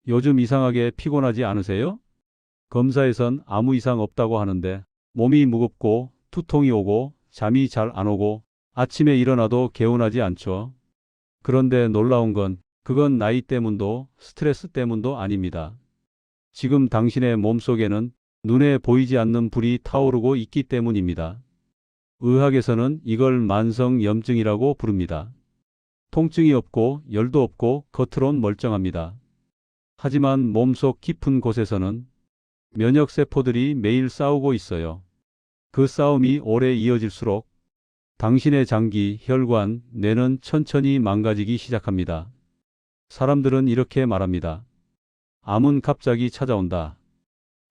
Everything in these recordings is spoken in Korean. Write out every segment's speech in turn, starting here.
요즘 이상하게 피곤하지 않으세요? 검사에선 아무 이상 없다고 하는데 몸이 무겁고 두통이 오고 잠이 잘 안 오고 아침에 일어나도 개운하지 않죠. 그런데 놀라운 건 그건 나이 때문도 스트레스 때문도 아닙니다. 지금 당신의 몸속에는 눈에 보이지 않는 불이 타오르고 있기 때문입니다. 의학에서는 이걸 만성염증이라고 부릅니다. 통증이 없고 열도 없고 겉으론 멀쩡합니다. 하지만 몸속 깊은 곳에서는 면역세포들이 매일 싸우고 있어요. 그 싸움이 오래 이어질수록 당신의 장기, 혈관, 뇌는 천천히 망가지기 시작합니다. 사람들은 이렇게 말합니다. 암은 갑자기 찾아온다.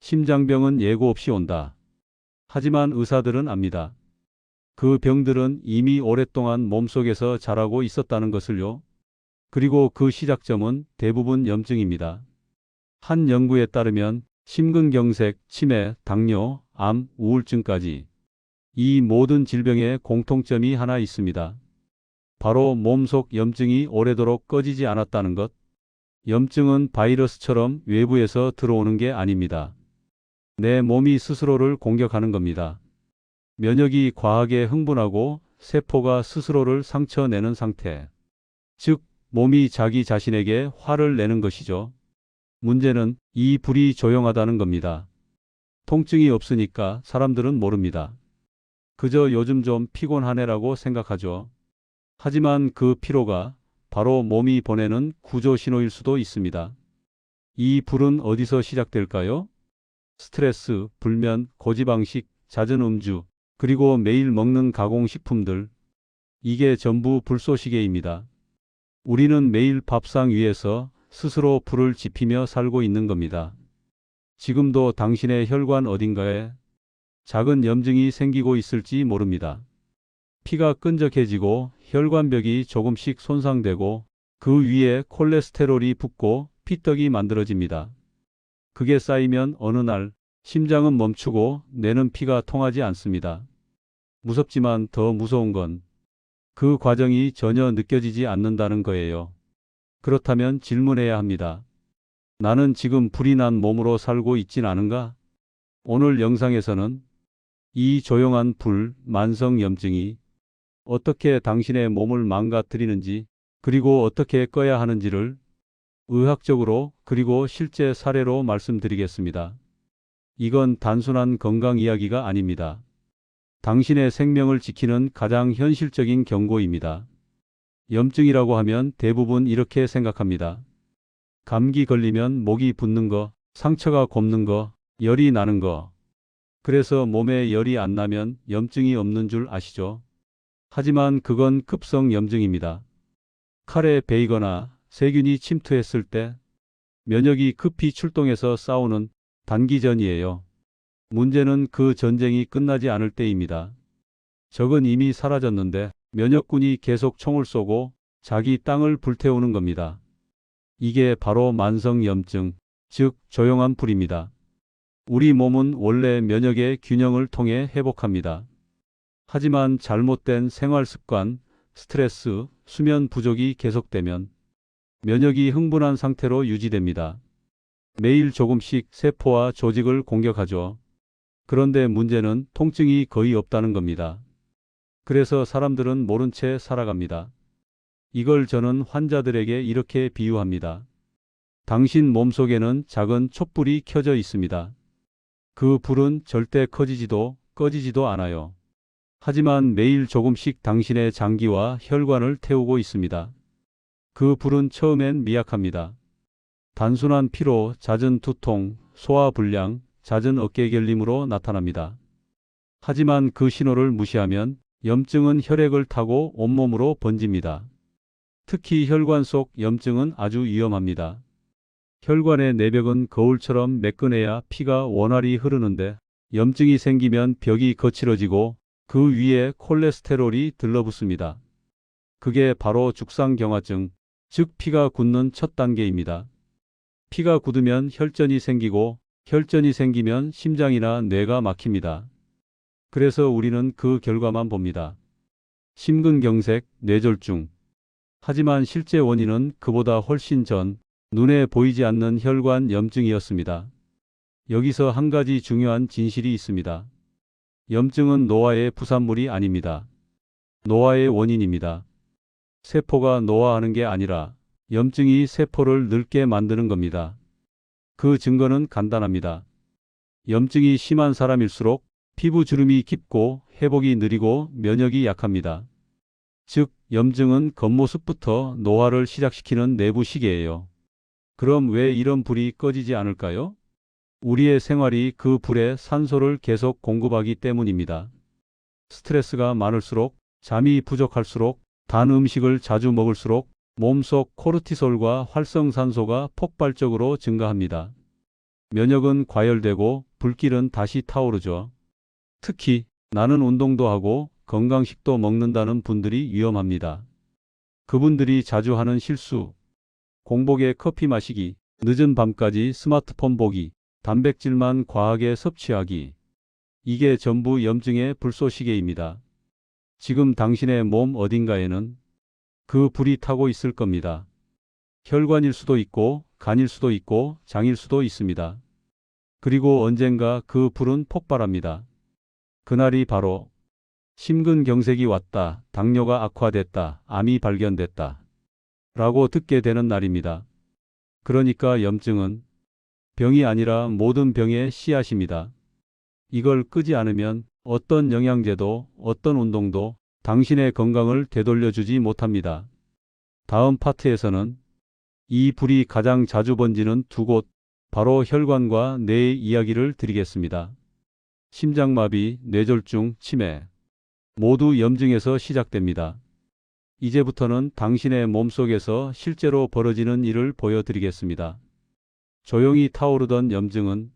심장병은 예고 없이 온다. 하지만 의사들은 압니다. 그 병들은 이미 오랫동안 몸속에서 자라고 있었다는 것을요. 그리고 그 시작점은 대부분 염증입니다. 한 연구에 따르면 심근경색, 치매, 당뇨, 암, 우울증까지 이 모든 질병의 공통점이 하나 있습니다. 바로 몸속 염증이 오래도록 꺼지지 않았다는 것. 염증은 바이러스처럼 외부에서 들어오는 게 아닙니다. 내 몸이 스스로를 공격하는 겁니다. 면역이 과하게 흥분하고 세포가 스스로를 상처내는 상태. 즉, 몸이 자기 자신에게 화를 내는 것이죠. 문제는 이 불이 조용하다는 겁니다. 통증이 없으니까 사람들은 모릅니다. 그저 요즘 좀 피곤하네라고 생각하죠. 하지만 그 피로가 바로 몸이 보내는 구조 신호일 수도 있습니다. 이 불은 어디서 시작될까요? 스트레스, 불면, 고지방식, 잦은 음주, 그리고 매일 먹는 가공식품들. 이게 전부 불쏘시개입니다. 우리는 매일 밥상 위에서 스스로 불을 지피며 살고 있는 겁니다. 지금도 당신의 혈관 어딘가에 작은 염증이 생기고 있을지 모릅니다. 피가 끈적해지고 혈관벽이 조금씩 손상되고 그 위에 콜레스테롤이 붙고 피떡이 만들어집니다. 그게 쌓이면 어느 날 심장은 멈추고 뇌는 피가 통하지 않습니다. 무섭지만 더 무서운 건 그 과정이 전혀 느껴지지 않는다는 거예요. 그렇다면 질문해야 합니다. 나는 지금 불이 난 몸으로 살고 있진 않은가? 오늘 영상에서는 이 조용한 불, 만성염증이 어떻게 당신의 몸을 망가뜨리는지, 그리고 어떻게 꺼야 하는지를 의학적으로 그리고 실제 사례로 말씀드리겠습니다. 이건 단순한 건강 이야기가 아닙니다. 당신의 생명을 지키는 가장 현실적인 경고입니다. 염증이라고 하면 대부분 이렇게 생각합니다. 감기 걸리면 목이 붓는 거, 상처가 곱는 거, 열이 나는 거. 그래서 몸에 열이 안 나면 염증이 없는 줄 아시죠? 하지만 그건 급성 염증입니다. 칼에 베이거나 세균이 침투했을 때 면역이 급히 출동해서 싸우는 단기전이에요. 문제는 그 전쟁이 끝나지 않을 때입니다. 적은 이미 사라졌는데 면역군이 계속 총을 쏘고 자기 땅을 불태우는 겁니다. 이게 바로 만성염증, 즉 조용한 불입니다. 우리 몸은 원래 면역의 균형을 통해 회복합니다. 하지만 잘못된 생활 습관, 스트레스, 수면 부족이 계속되면 면역이 흥분한 상태로 유지됩니다. 매일 조금씩 세포와 조직을 공격하죠. 그런데 문제는 통증이 거의 없다는 겁니다. 그래서 사람들은 모른 채 살아갑니다. 이걸 저는 환자들에게 이렇게 비유합니다. 당신 몸속에는 작은 촛불이 켜져 있습니다. 그 불은 절대 커지지도 꺼지지도 않아요. 하지만 매일 조금씩 당신의 장기와 혈관을 태우고 있습니다. 그 불은 처음엔 미약합니다. 단순한 피로, 잦은 두통, 소화불량, 잦은 어깨 결림으로 나타납니다. 하지만 그 신호를 무시하면 염증은 혈액을 타고 온몸으로 번집니다. 특히 혈관 속 염증은 아주 위험합니다. 혈관의 내벽은 거울처럼 매끈해야 피가 원활히 흐르는데 염증이 생기면 벽이 거칠어지고 그 위에 콜레스테롤이 들러붙습니다. 그게 바로 죽상경화증, 즉 피가 굳는 첫 단계입니다. 피가 굳으면 혈전이 생기고 혈전이 생기면 심장이나 뇌가 막힙니다. 그래서 우리는 그 결과만 봅니다. 심근경색, 뇌졸중. 하지만 실제 원인은 그보다 훨씬 전, 눈에 보이지 않는 혈관 염증이었습니다. 여기서 한 가지 중요한 진실이 있습니다. 염증은 노화의 부산물이 아닙니다. 노화의 원인입니다. 세포가 노화하는 게 아니라 염증이 세포를 늙게 만드는 겁니다. 그 증거는 간단합니다. 염증이 심한 사람일수록 피부 주름이 깊고 회복이 느리고 면역이 약합니다. 즉, 염증은 겉모습부터 노화를 시작시키는 내부 시계예요. 그럼 왜 이런 불이 꺼지지 않을까요? 우리의 생활이 그 불에 산소를 계속 공급하기 때문입니다. 스트레스가 많을수록, 잠이 부족할수록, 단 음식을 자주 먹을수록 몸속 코르티솔과 활성산소가 폭발적으로 증가합니다. 면역은 과열되고 불길은 다시 타오르죠. 특히 나는 운동도 하고 건강식도 먹는다는 분들이 위험합니다. 그분들이 자주 하는 실수, 공복에 커피 마시기, 늦은 밤까지 스마트폰 보기, 단백질만 과하게 섭취하기. 이게 전부 염증의 불쏘시개입니다. 지금 당신의 몸 어딘가에는 그 불이 타고 있을 겁니다. 혈관일 수도 있고 간일 수도 있고 장일 수도 있습니다. 그리고 언젠가 그 불은 폭발합니다. 그날이 바로 심근경색이 왔다, 당뇨가 악화됐다, 암이 발견됐다 라고 듣게 되는 날입니다. 그러니까 염증은 병이 아니라 모든 병의 씨앗입니다. 이걸 끄지 않으면 어떤 영양제도, 어떤 운동도 당신의 건강을 되돌려주지 못합니다. 다음 파트에서는 이 불이 가장 자주 번지는 두 곳, 바로 혈관과 뇌의 이야기를 드리겠습니다. 심장마비, 뇌졸중, 치매 모두 염증에서 시작됩니다. 이제부터는 당신의 몸속에서 실제로 벌어지는 일을 보여드리겠습니다. 조용히 타오르던 염증은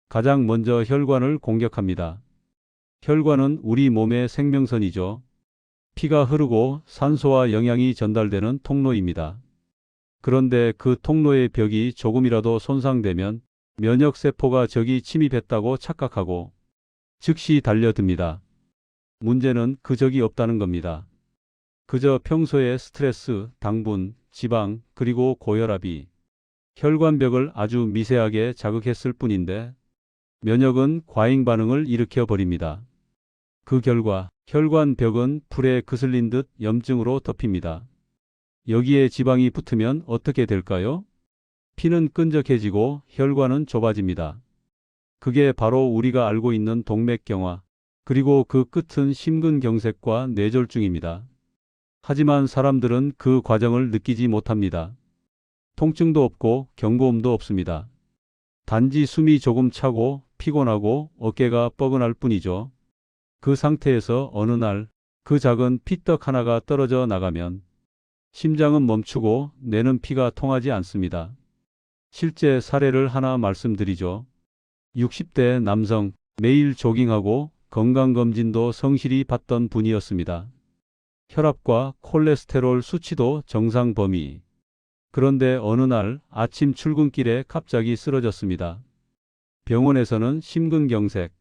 가장 먼저 혈관을 공격합니다. 혈관은 우리 몸의 생명선이죠. 피가 흐르고 산소와 영양이 전달되는 통로입니다. 그런데 그 통로의 벽이 조금이라도 손상되면 면역세포가 적이 침입했다고 착각하고 즉시 달려듭니다. 문제는 그 적이 없다는 겁니다. 그저 평소에 스트레스, 당분, 지방, 그리고 고혈압이 혈관벽을 아주 미세하게 자극했을 뿐인데 면역은 과잉 반응을 일으켜 버립니다. 그 결과 혈관벽은 불에 그슬린 듯 염증으로 덮입니다. 여기에 지방이 붙으면 어떻게 될까요? 피는 끈적해지고 혈관은 좁아집니다. 그게 바로 우리가 알고 있는 동맥경화, 그리고 그 끝은 심근경색과 뇌졸중입니다. 하지만 사람들은 그 과정을 느끼지 못합니다. 통증도 없고 경고음도 없습니다. 단지 숨이 조금 차고 피곤하고 어깨가 뻐근할 뿐이죠. 그 상태에서 어느 날 그 작은 피떡 하나가 떨어져 나가면 심장은 멈추고 뇌는 피가 통하지 않습니다. 실제 사례를 하나 말씀드리죠. 60대 남성, 매일 조깅하고 건강검진도 성실히 받던 분이었습니다. 혈압과 콜레스테롤 수치도 정상 범위. 그런데 어느 날 아침 출근길에 갑자기 쓰러졌습니다. 병원에서는 심근경색,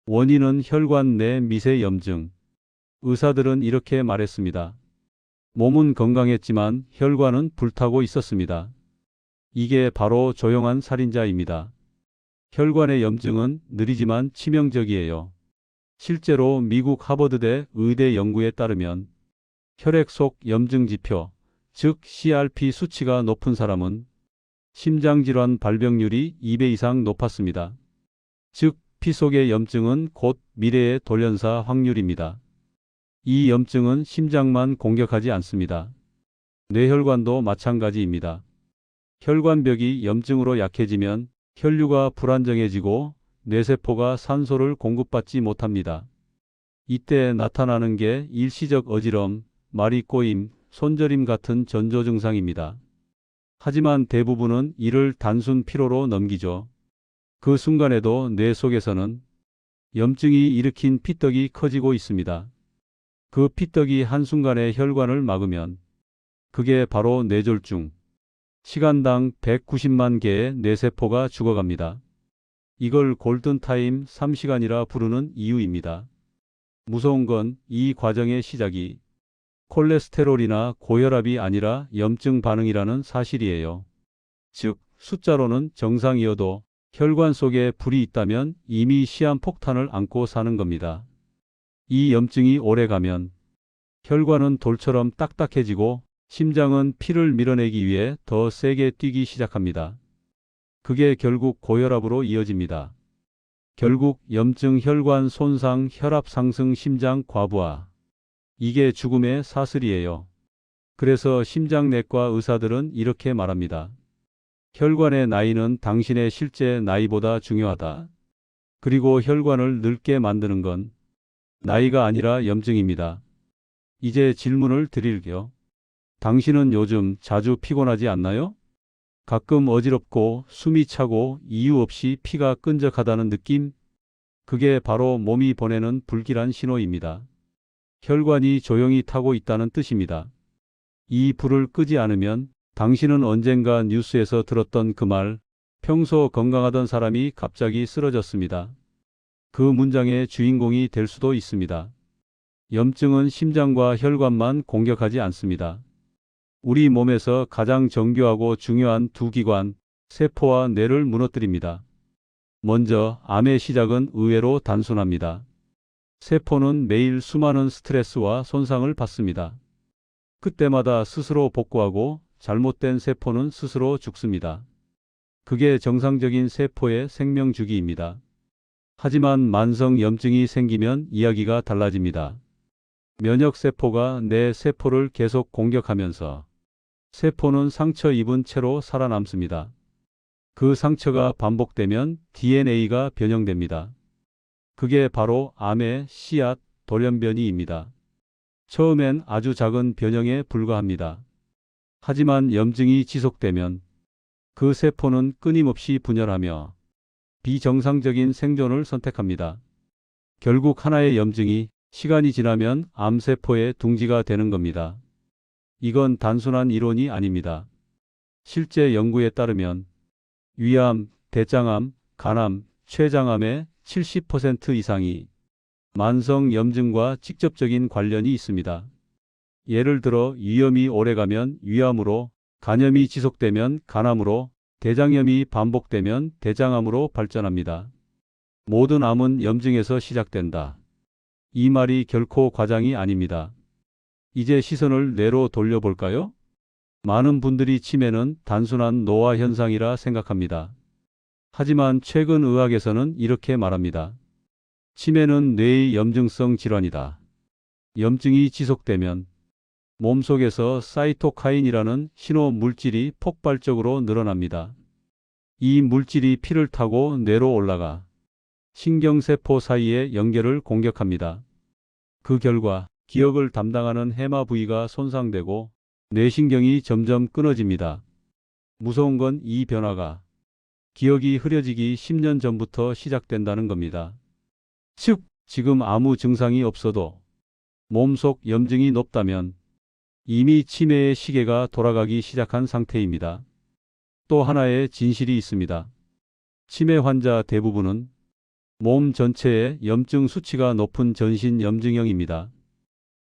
원인은 혈관 내 미세 염증. 의사들은 이렇게 말했습니다. 몸은 건강했지만 혈관은 불타고 있었습니다. 이게 바로 조용한 살인자입니다. 혈관의 염증은 느리지만 치명적이에요. 실제로 미국 하버드대 의대 연구에 따르면 혈액 속 염증 지표, 즉 CRP 수치가 높은 사람은 심장질환 발병률이 2배 이상 높았습니다. 즉 피 속의 염증은 곧 미래의 돌연사 확률입니다. 이 염증은 심장만 공격하지 않습니다. 뇌혈관도 마찬가지입니다. 혈관벽이 염증으로 약해지면 혈류가 불안정해지고 뇌세포가 산소를 공급받지 못합니다. 이때 나타나는 게 일시적 어지럼, 말이 꼬임, 손저림 같은 전조 증상입니다. 하지만 대부분은 이를 단순 피로로 넘기죠. 그 순간에도 뇌 속에서는 염증이 일으킨 피떡이 커지고 있습니다. 그 피떡이 한순간에 혈관을 막으면 그게 바로 뇌졸중. 시간당 190만 개의 뇌세포가 죽어갑니다. 이걸 골든타임 3시간이라 부르는 이유입니다. 무서운 건 이 과정의 시작이 콜레스테롤이나 고혈압이 아니라 염증 반응이라는 사실이에요. 즉 숫자로는 정상이어도 혈관 속에 불이 있다면 이미 시한폭탄을 안고 사는 겁니다. 이 염증이 오래가면 혈관은 돌처럼 딱딱해지고 심장은 피를 밀어내기 위해 더 세게 뛰기 시작합니다. 그게 결국 고혈압으로 이어집니다. 결국 염증, 혈관 손상, 혈압 상승, 심장 과부하. 이게 죽음의 사슬이에요. 그래서 심장내과 의사들은 이렇게 말합니다. 혈관의 나이는 당신의 실제 나이보다 중요하다. 그리고 혈관을 늙게 만드는 건 나이가 아니라 염증입니다. 이제 질문을 드릴게요. 당신은 요즘 자주 피곤하지 않나요? 가끔 어지럽고 숨이 차고 이유 없이 피가 끈적하다는 느낌? 그게 바로 몸이 보내는 불길한 신호입니다. 혈관이 조용히 타고 있다는 뜻입니다. 이 불을 끄지 않으면 당신은 언젠가 뉴스에서 들었던 그 말, 평소 건강하던 사람이 갑자기 쓰러졌습니다. 그 문장의 주인공이 될 수도 있습니다. 염증은 심장과 혈관만 공격하지 않습니다. 우리 몸에서 가장 정교하고 중요한 두 기관, 세포와 뇌를 무너뜨립니다. 먼저 암의 시작은 의외로 단순합니다. 세포는 매일 수많은 스트레스와 손상을 받습니다. 그때마다 스스로 복구하고 잘못된 세포는 스스로 죽습니다. 그게 정상적인 세포의 생명 주기입니다. 하지만 만성 염증이 생기면 이야기가 달라집니다. 면역세포가 내 세포를 계속 공격하면서 세포는 상처 입은 채로 살아남습니다. 그 상처가 반복되면 DNA가 변형됩니다. 그게 바로 암의 씨앗 돌연변이입니다. 처음엔 아주 작은 변형에 불과합니다. 하지만 염증이 지속되면 그 세포는 끊임없이 분열하며 비정상적인 생존을 선택합니다. 결국 하나의 염증이 시간이 지나면 암세포의 둥지가 되는 겁니다. 이건 단순한 이론이 아닙니다. 실제 연구에 따르면 위암, 대장암, 간암, 췌장암의 70% 이상이 만성 염증과 직접적인 관련이 있습니다. 예를 들어 위염이 오래가면 위암으로, 간염이 지속되면 간암으로, 대장염이 반복되면 대장암으로 발전합니다. 모든 암은 염증에서 시작된다. 이 말이 결코 과장이 아닙니다. 이제 시선을 뇌로 돌려볼까요? 많은 분들이 치매는 단순한 노화 현상이라 생각합니다. 하지만 최근 의학에서는 이렇게 말합니다. 치매는 뇌의 염증성 질환이다. 염증이 지속되면 몸속에서 사이토카인이라는 신호 물질이 폭발적으로 늘어납니다. 이 물질이 피를 타고 뇌로 올라가 신경세포 사이의 연결을 공격합니다. 그 결과 기억을 담당하는 해마 부위가 손상되고 뇌신경이 점점 끊어집니다. 무서운 건 이 변화가 기억이 흐려지기 10년 전부터 시작된다는 겁니다. 즉, 지금 아무 증상이 없어도 몸속 염증이 높다면 이미 치매의 시계가 돌아가기 시작한 상태입니다. 또 하나의 진실이 있습니다. 치매 환자 대부분은 몸 전체의 염증 수치가 높은 전신 염증형입니다.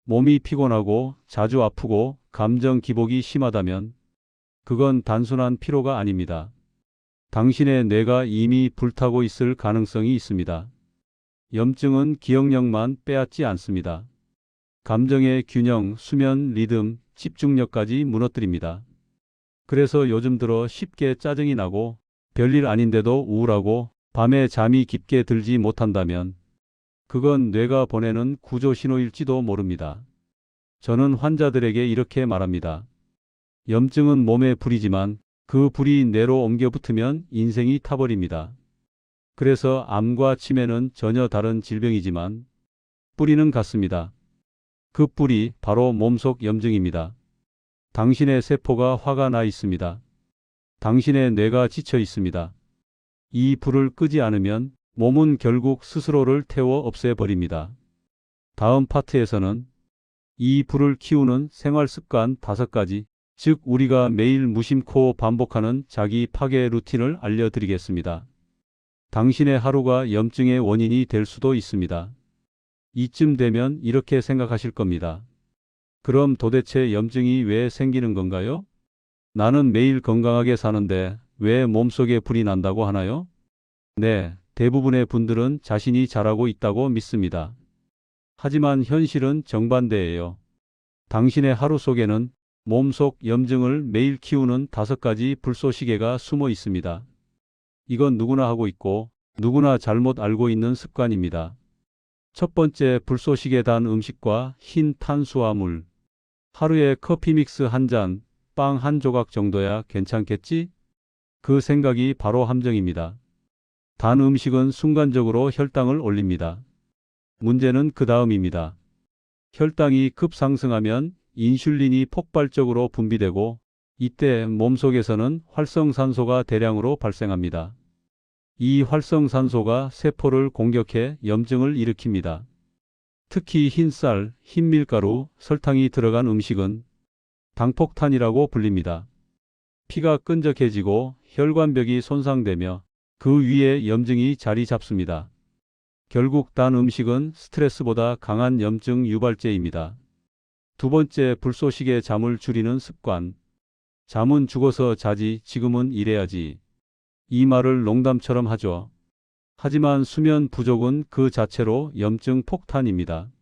몸이 피곤하고 자주 아프고 감정 기복이 심하다면 그건 단순한 피로가 아닙니다. 당신의 뇌가 이미 불타고 있을 가능성이 있습니다. 염증은 기억력만 빼앗지 않습니다. 감정의 균형, 수면 리듬, 집중력까지 무너뜨립니다. 그래서 요즘 들어 쉽게 짜증이 나고 별일 아닌데도 우울하고 밤에 잠이 깊게 들지 못한다면 그건 뇌가 보내는 구조 신호일지도 모릅니다. 저는 환자들에게 이렇게 말합니다. 염증은 몸의 불이지만 그 불이 뇌로 옮겨 붙으면 인생이 타버립니다. 그래서 암과 치매는 전혀 다른 질병이지만 뿌리는 같습니다. 그 뿌리 바로 몸속 염증입니다. 당신의 세포가 화가 나 있습니다. 당신의 뇌가 지쳐 있습니다. 이 불을 끄지 않으면 몸은 결국 스스로를 태워 없애버립니다. 다음 파트에서는 이 불을 키우는 생활 습관 5가지, 즉 우리가 매일 무심코 반복하는 자기 파괴 루틴을 알려드리겠습니다. 당신의 하루가 염증의 원인이 될 수도 있습니다. 이쯤 되면 이렇게 생각하실 겁니다. 그럼 도대체 염증이 왜 생기는 건가요? 나는 매일 건강하게 사는데 왜 몸속에 불이 난다고 하나요? 네, 대부분의 분들은 자신이 잘하고 있다고 믿습니다. 하지만 현실은 정반대예요. 당신의 하루 속에는 몸속 염증을 매일 키우는 5가지 불쏘시개가 숨어 있습니다. 이건 누구나 하고 있고 누구나 잘못 알고 있는 습관입니다. 첫 번째, 불쏘시개 단 음식과 흰 탄수화물. 하루에 커피 믹스 한 잔, 빵 한 조각 정도야 괜찮겠지? 그 생각이 바로 함정입니다. 단 음식은 순간적으로 혈당을 올립니다. 문제는 그 다음입니다. 혈당이 급상승하면 인슐린이 폭발적으로 분비되고 이때 몸속에서는 활성산소가 대량으로 발생합니다. 이 활성산소가 세포를 공격해 염증을 일으킵니다. 특히 흰쌀, 흰밀가루, 설탕이 들어간 음식은 당폭탄이라고 불립니다. 피가 끈적해지고 혈관벽이 손상되며 그 위에 염증이 자리 잡습니다. 결국 단 음식은 스트레스보다 강한 염증 유발제입니다. 두 번째, 불쏘시개 잠을 줄이는 습관. 잠은 죽어서 자지, 지금은 일해야지. 이 말을 농담처럼 하죠. 하지만 수면 부족은 그 자체로 염증 폭탄입니다.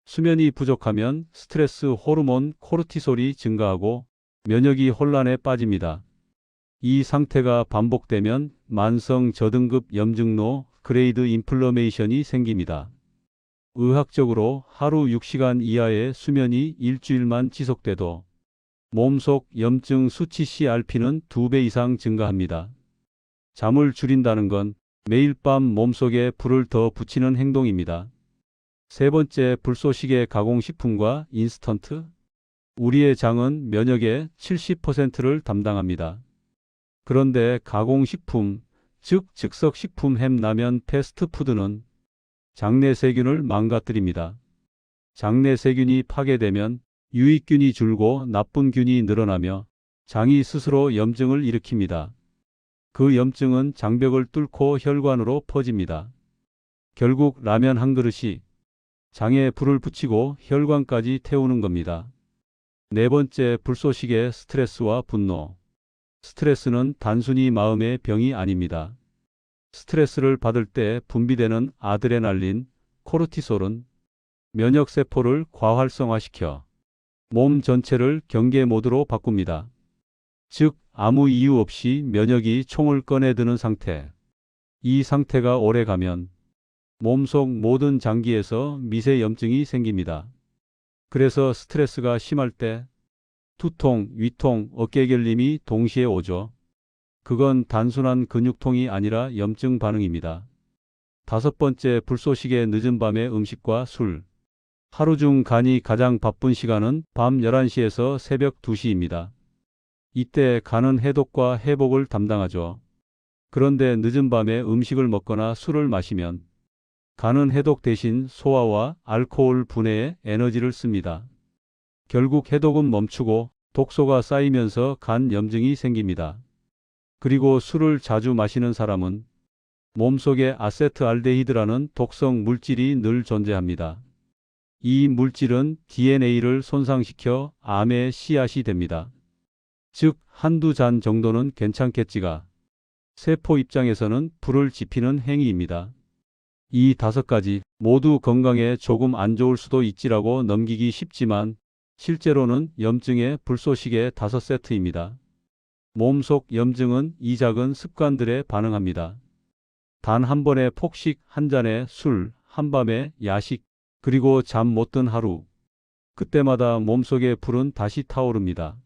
수면이 부족하면 스트레스 호르몬 코르티솔이 증가하고 면역이 혼란에 빠집니다. 이 상태가 반복되면 만성 저등급 염증로 그레이드 인플러메이션이 생깁니다. 의학적으로 하루 6시간 이하의 수면이 일주일만 지속돼도 몸속 염증 수치 CRP는 2배 이상 증가합니다. 잠을 줄인다는 건 매일 밤 몸속에 불을 더 붙이는 행동입니다. 세 번째, 불쏘시개 가공식품과 인스턴트. 우리의 장은 면역의 70%를 담당합니다. 그런데 가공식품, 즉 즉석식품, 햄, 라면, 패스트푸드는 장내 세균을 망가뜨립니다. 장내 세균이 파괴되면 유익균이 줄고 나쁜 균이 늘어나며 장이 스스로 염증을 일으킵니다. 그 염증은 장벽을 뚫고 혈관으로 퍼집니다. 결국 라면 한 그릇이 장에 불을 붙이고 혈관까지 태우는 겁니다. 네 번째, 불쏘시개 스트레스와 분노. 스트레스는 단순히 마음의 병이 아닙니다. 스트레스를 받을 때 분비되는 아드레날린, 코르티솔은 면역세포를 과활성화시켜 몸 전체를 경계 모드로 바꿉니다. 즉, 아무 이유 없이 면역이 총을 꺼내드는 상태. 이 상태가 오래가면 몸속 모든 장기에서 미세 염증이 생깁니다. 그래서 스트레스가 심할 때 두통, 위통, 어깨 결림이 동시에 오죠. 그건 단순한 근육통이 아니라 염증 반응입니다. 다섯 번째, 불쏘시개 늦은 밤의 음식과 술. 하루 중 간이 가장 바쁜 시간은 밤 11시에서 새벽 2시입니다. 이때 간은 해독과 회복을 담당하죠. 그런데 늦은 밤에 음식을 먹거나 술을 마시면 간은 해독 대신 소화와 알코올 분해에 에너지를 씁니다. 결국 해독은 멈추고 독소가 쌓이면서 간 염증이 생깁니다. 그리고 술을 자주 마시는 사람은 몸속에 아세트알데히드라는 독성 물질이 늘 존재합니다. 이 물질은 DNA를 손상시켜 암의 씨앗이 됩니다. 즉, 한두 잔 정도는 괜찮겠지가 세포 입장에서는 불을 지피는 행위입니다. 이 5가지 모두 건강에 조금 안 좋을 수도 있지라고 넘기기 쉽지만 실제로는 염증의 불쏘시개 5세트입니다. 몸속 염증은 이 작은 습관들에 반응합니다. 단 한 번의 폭식, 한 잔의 술, 한밤의 야식, 그리고 잠 못 든 하루. 그때마다 몸속의 불은 다시 타오릅니다.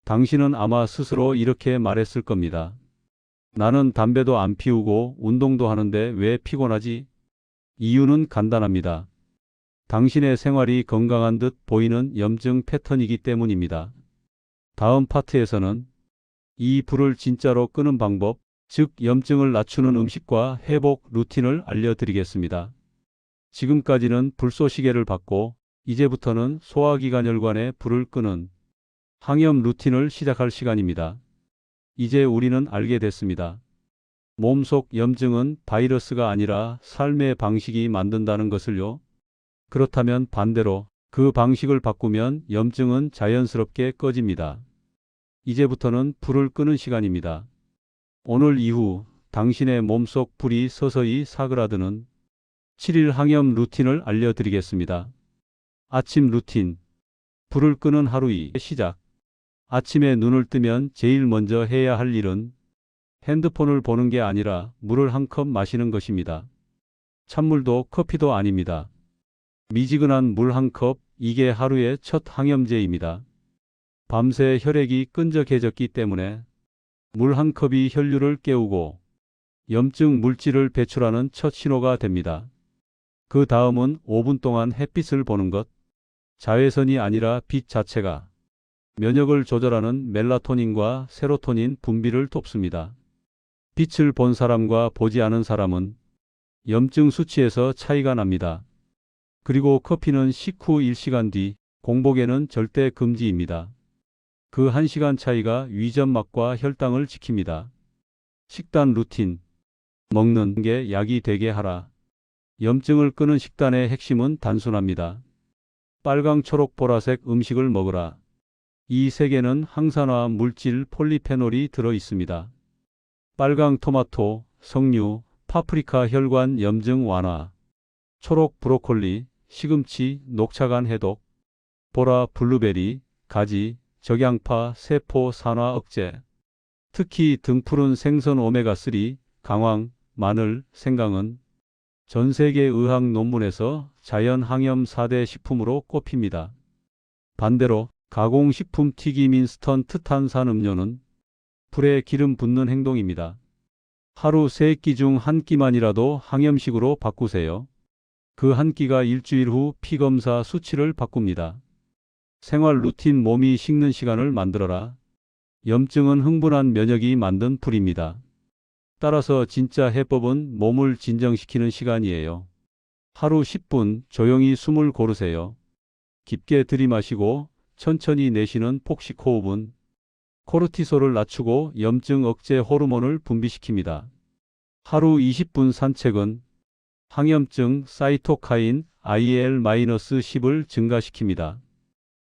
당신은 아마 스스로 이렇게 말했을 겁니다. 나는 담배도 안 피우고 운동도 하는데 왜 피곤하지? 이유는 간단합니다. 당신의 생활이 건강한 듯 보이는 염증 패턴이기 때문입니다. 다음 파트에서는 이 불을 진짜로 끄는 방법, 즉 염증을 낮추는 음식과 회복 루틴을 알려드리겠습니다. 지금까지는 불쏘시개를 받고 이제부터는 소화기관혈관의 불을 끄는 항염 루틴을 시작할 시간입니다. 이제 우리는 알게 됐습니다. 몸속 염증은 바이러스가 아니라 삶의 방식이 만든다는 것을요. 그렇다면 반대로 그 방식을 바꾸면 염증은 자연스럽게 꺼집니다. 이제부터는 불을 끄는 시간입니다. 오늘 이후 당신의 몸속 불이 서서히 사그라드는 7일 항염 루틴을 알려드리겠습니다. 아침 루틴. 불을 끄는 하루의 시작. 아침에 눈을 뜨면 제일 먼저 해야 할 일은 핸드폰을 보는 게 아니라 물을 한 컵 마시는 것입니다. 찬물도 커피도 아닙니다. 미지근한 물 한 컵, 이게 하루의 첫 항염제입니다. 밤새 혈액이 끈적해졌기 때문에 물 한 컵이 혈류를 깨우고 염증 물질을 배출하는 첫 신호가 됩니다. 그 다음은 5분 동안 햇빛을 보는 것. 자외선이 아니라 빛 자체가 면역을 조절하는 멜라토닌과 세로토닌 분비를 돕습니다. 빛을 본 사람과 보지 않은 사람은 염증 수치에서 차이가 납니다. 그리고 커피는 식후 1시간 뒤, 공복에는 절대 금지입니다. 그 1시간 차이가 위점막과 혈당을 지킵니다. 식단 루틴. 먹는 게 약이 되게 하라. 염증을 끄는 식단의 핵심은 단순합니다. 빨강, 초록, 보라색 음식을 먹으라. 이 색에는 항산화 물질 폴리페놀이 들어 있습니다. 빨강 토마토, 석류, 파프리카 혈관 염증 완화. 초록 브로콜리, 시금치, 녹차간 해독. 보라 블루베리, 가지, 적양파 세포 산화 억제. 특히 등푸른 생선 오메가3, 강황, 마늘, 생강은 전 세계 의학 논문에서 자연 항염 4대 식품으로 꼽힙니다. 반대로 가공식품 튀김 인스턴트 탄산 음료는 불에 기름 붓는 행동입니다. 하루 3끼 중 1끼만이라도 항염식으로 바꾸세요. 그 한 끼가 일주일 후 피검사 수치를 바꿉니다. 생활 루틴. 몸이 식는 시간을 만들어라. 염증은 흥분한 면역이 만든 불입니다. 따라서 진짜 해법은 몸을 진정시키는 시간이에요. 하루 10분 조용히 숨을 고르세요. 깊게 들이마시고 천천히 내쉬는 폭식 호흡은 코르티솔을 낮추고 염증 억제 호르몬을 분비시킵니다. 하루 20분 산책은 항염증 사이토카인 IL-10을 증가시킵니다.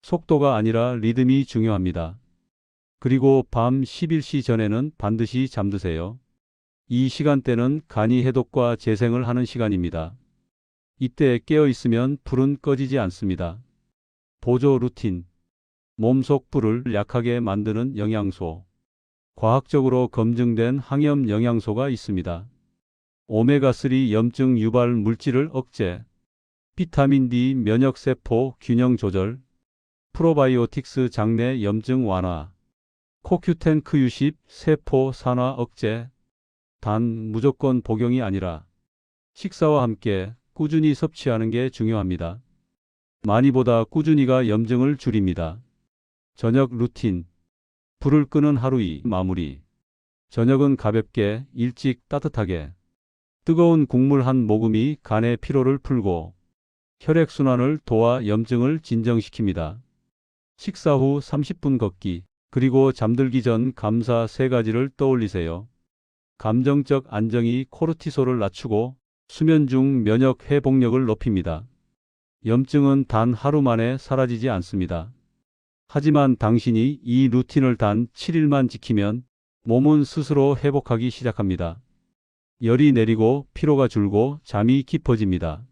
속도가 아니라 리듬이 중요합니다. 그리고 밤 11시 전에는 반드시 잠드세요. 이 시간대는 간이 해독과 재생을 하는 시간입니다. 이때 깨어 있으면 불은 꺼지지 않습니다. 보조 루틴. 몸속 불을 약하게 만드는 영양소. 과학적으로 검증된 항염 영양소가 있습니다. 오메가3 염증 유발 물질을 억제. 비타민 D 면역세포 균형 조절. 프로바이오틱스 장내 염증 완화. 코큐텐 Q10 세포 산화 억제. 단 무조건 복용이 아니라 식사와 함께 꾸준히 섭취하는 게 중요합니다. 많이보다 꾸준히가 염증을 줄입니다. 저녁 루틴. 불을 끄는 하루의 마무리. 저녁은 가볍게, 일찍, 따뜻하게. 뜨거운 국물 한 모금이 간의 피로를 풀고 혈액순환을 도와 염증을 진정시킵니다. 식사 후 30분 걷기, 그리고 잠들기 전 감사 3가지를 떠올리세요. 감정적 안정이 코르티솔을 낮추고 수면 중 면역 회복력을 높입니다. 염증은 단 하루 만에 사라지지 않습니다. 하지만 당신이 이 루틴을 단 7일만 지키면 몸은 스스로 회복하기 시작합니다. 열이 내리고 피로가 줄고 잠이 깊어집니다.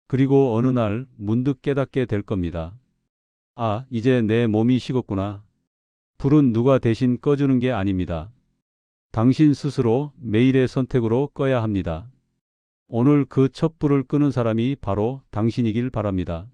그리고 어느 날 문득 깨닫게 될 겁니다. 아, 이제 내 몸이 식었구나. 불은 누가 대신 꺼주는 게 아닙니다. 당신 스스로 매일의 선택으로 꺼야 합니다. 오늘 그 첫 불을 끄는 사람이 바로 당신이길 바랍니다.